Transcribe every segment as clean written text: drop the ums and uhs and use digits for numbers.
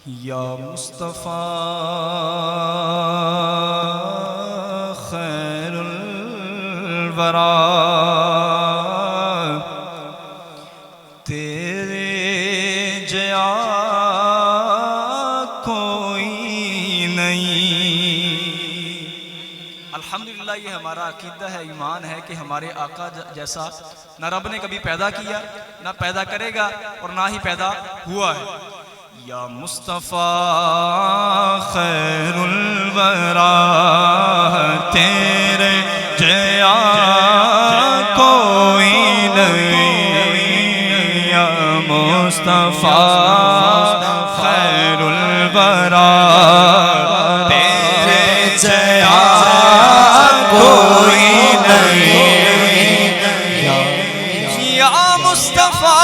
या मुस्तफ़ा खैरुल वरा तेरे जया कोई नहीं। अल्हम्दुलिल्लाह ये हमारा अकीदा है, ईमान है कि हमारे आका जैसा ना रब ने कभी पैदा किया, ना पैदा करेगा और ना ही पैदा हुआ है। या मुस्तफ़ा खैरुल वरा तेरे जया कोई नहीं। या मुस्तफ़ा खैरुल वरा तेरे जया कोई नहीं। या मुस्तफ़ा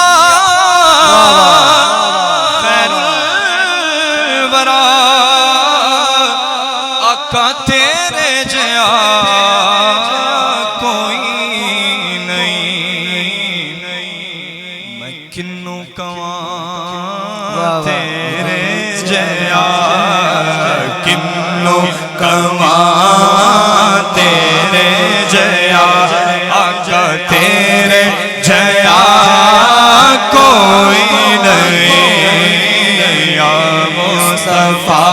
आका तेरे जया कोई नहीं। मैं किन्नू कवां तेरे जया, किन्नू कवां तेरे जया, आका तेरे जया कोई नहीं। या मुस्तफ़ा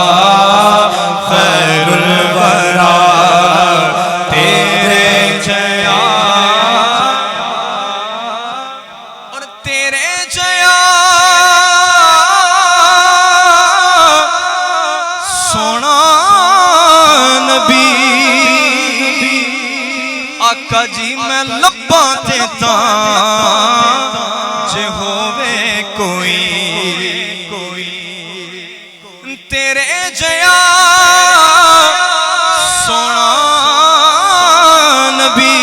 खैरुल वरा तेरे जया और तेरे जया सोना नबी। आका जी मैं लब्बा ते जे होवे कोई तेरे जया सोना नबी।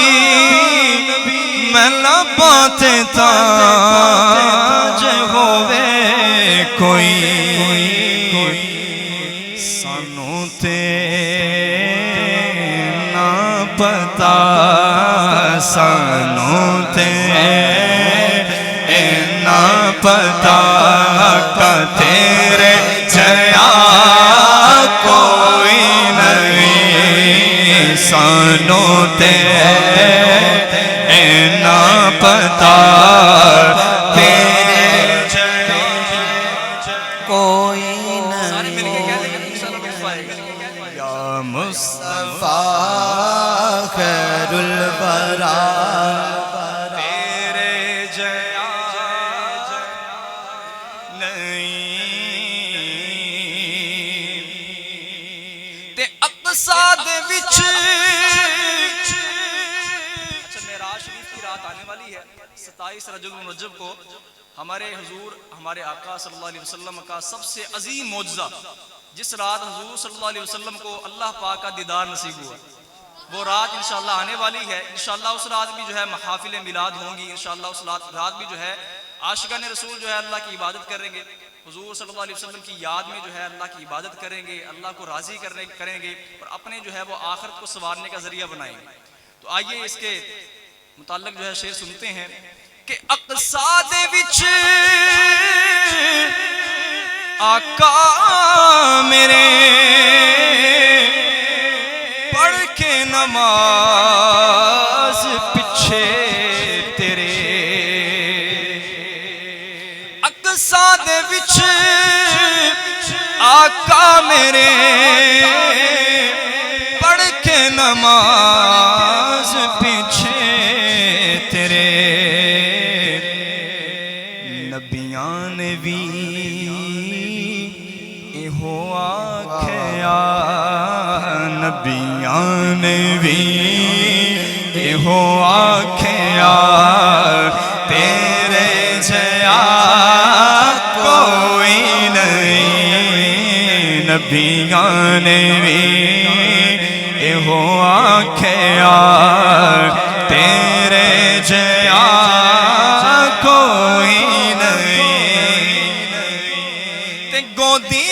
मैं लब्बा ते जे होवे कोई सानू ते ना पता, सानू ते ना पता का तेरे जया कोई नहीं। सानू ते ना पता तेरे जया कोई नहीं। सारे मिलके कह देंगे इंशाअल्लाह मिल पाएगा। या मुस्तफ़ा खैरुल वरा तेरे जया नहीं। ते अक़सा दे विच मेराज शरीफ की रात आने वाली है 27 रजब को। हमारे हुजूर हमारे आका सल्लल्लाहु अलैहि वसल्लम का सबसे अजीम मौजज़ा, जिस रात हुजूर सल्लल्लाहु अलैहि वसल्लम को अल्लाह पाक का दीदार नसीब हुआ, वो रात इंशाअल्लाह आने वाली है। इंशाअल्लाह उस रात भी जो है महफिल मिलाद होंगी। इंशाअल्लाह उस रात भी जो है आशिकान रसूल जो है अल्लाह की इबादत करेंगे, हुजूर सल्लल्लाहु अलैहि वसल्लम की याद में जो है अल्लाह की इबादत करेंगे, अल्लाह को राज़ी करेंगे और अपने जो है वो आखिरत को संवारने का जरिया बनाएंगे। तो आइए इसके मुताल्लिक जो है शेर सुनते हैं कि अक़सा दे विच आका मेरे पढ़ के नमाज पिछे तेरे। अक़सा दे विच आका मेरे पढ़ के नमाज पिछे तेरे। नबियां ने भी इहो आख्या, नबियां ने भी इहो आख्या तेरे जया कोई नहीं। नबियां ने भी इहो आख्या तेरे जया कोई नहीं। ते गोदी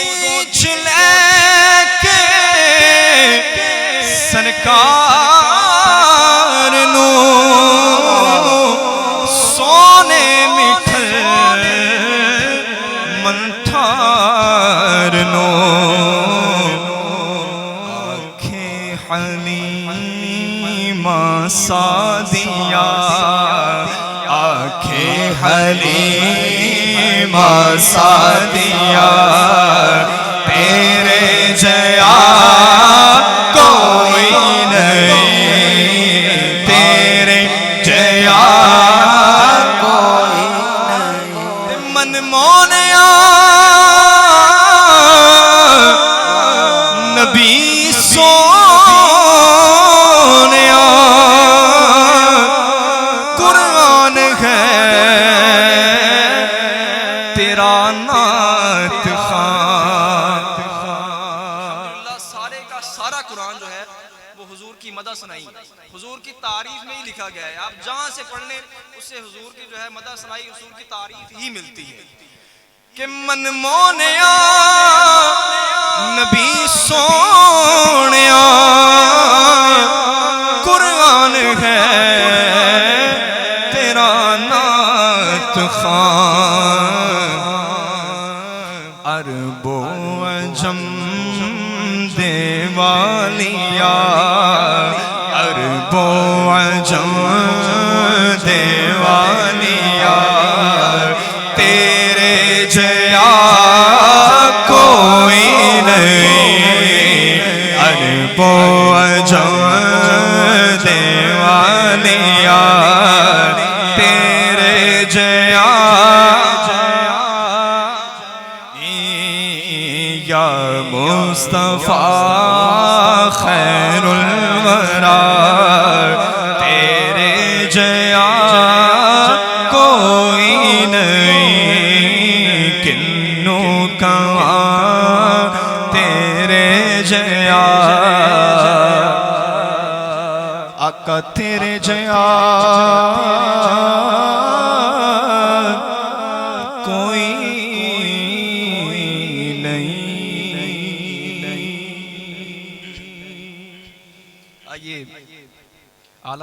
च लैके सरकार नू सोने मिठल मंठार सादिया आंखें हलीमा सादिया तेरे जया कोई नहीं, तेरे जया कोई नहीं। मन मोनिया नबी सोनिया कुरान है तेरा नात खान। अल्हम्दुलिल्लाह सारे का सारा कुरान जो है वो हुजूर की मदद सुनाई, हुजूर की तारीफ में ही लिखा गया है। आप जहां से पढ़ लें उससे हुजूर की जो है मदद सुनाई, हुजूर की तारीफ ही मिलती है। कि मन मोनिया नबी सोनिया कुरान है तेरा नात खान। अरबो अजम देवालिया अरबो अजम देवालिया तेरे जया कोई नहीं। अरबो अजम देवालिया तेरे जया या मुस्तफा खैरुल वरा तेरे जया कोई नहीं। किन्नू कहा तेरे जया आका तेरे जया कोई आइए आला